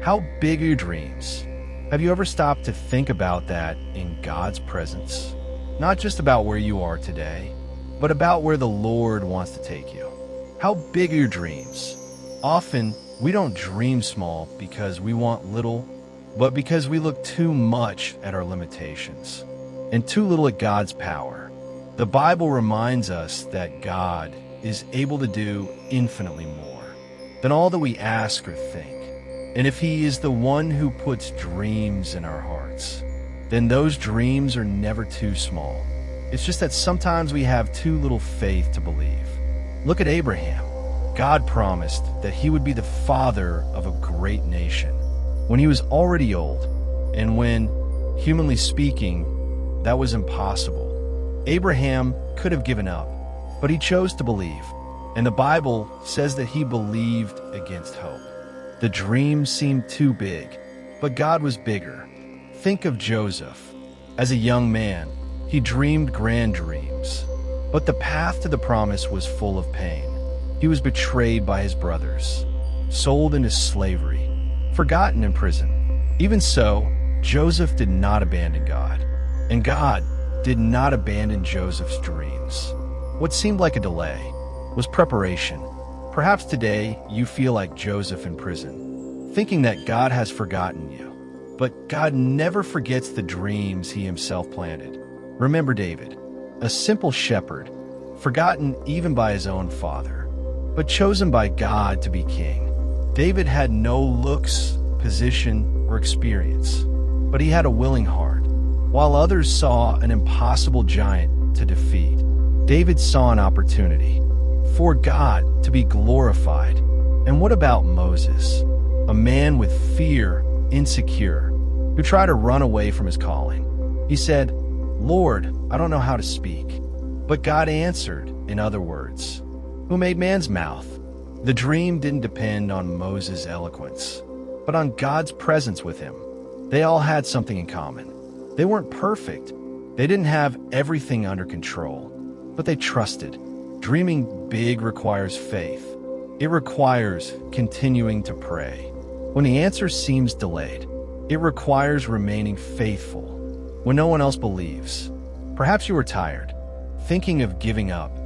How big are your dreams? Have you ever stopped to think about that in God's presence? Not just about where you are today, but about where the Lord wants to take you. How big are your dreams? Often, we don't dream small because we want little, but because we look too much at our limitations and too little at God's power. The Bible reminds us that God is able to do infinitely more than all that we ask or think. And if He is the one who puts dreams in our hearts, then those dreams are never too small. It's just that sometimes we have too little faith to believe. Look at Abraham. God promised that he would be the father of a great nation when he was already old, and when, humanly speaking, that was impossible. Abraham could have given up, but he chose to believe, and the Bible says that he believed against hope. The dream seemed too big, but God was bigger. Think of Joseph. As a young man, he dreamed grand dreams, but the path to the promise was full of pain. He was betrayed by his brothers, sold into slavery, forgotten in prison. Even so, Joseph did not abandon God, and God did not abandon Joseph's dreams. What seemed like a delay was preparation. Perhaps today you feel like Joseph in prison, thinking that God has forgotten you. But God never forgets the dreams He Himself planted. Remember David, a simple shepherd, forgotten even by his own father, but chosen by God to be king. David had no looks, position, or experience, but he had a willing heart. While others saw an impossible giant to defeat, David saw an opportunity for God to be glorified. And what about Moses, a man with fear, insecure, who tried to run away from his calling? He said, "Lord, I don't know how to speak." But God answered, in other words, "Who made man's mouth?" The dream didn't depend on Moses' eloquence, but on God's presence with him. They all had something in common. They weren't perfect. They didn't have everything under control, but they trusted. Dreaming big requires faith. It requires continuing to pray. When the answer seems delayed, it requires remaining faithful when no one else believes. Perhaps you are tired, thinking of giving up,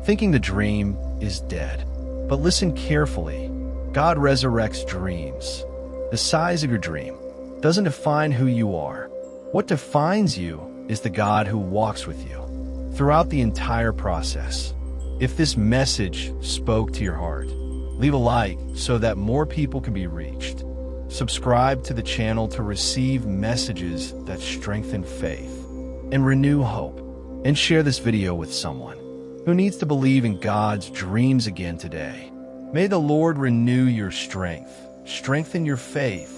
thinking the dream is dead. But listen carefully. God resurrects dreams. The size of your dream doesn't define who you are. What defines you is the God who walks with you throughout the entire process. If this message spoke to your heart, leave a like so that more people can be reached. Subscribe to the channel to receive messages that strengthen faith and renew hope. And share this video with someone who needs to believe in God's dreams again today. May the Lord renew your strength, strengthen your faith,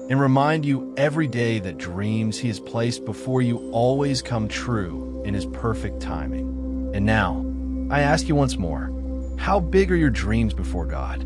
and remind you every day that dreams He has placed before you always come true in His perfect timing. And now, I ask you once more, how big are your dreams before God?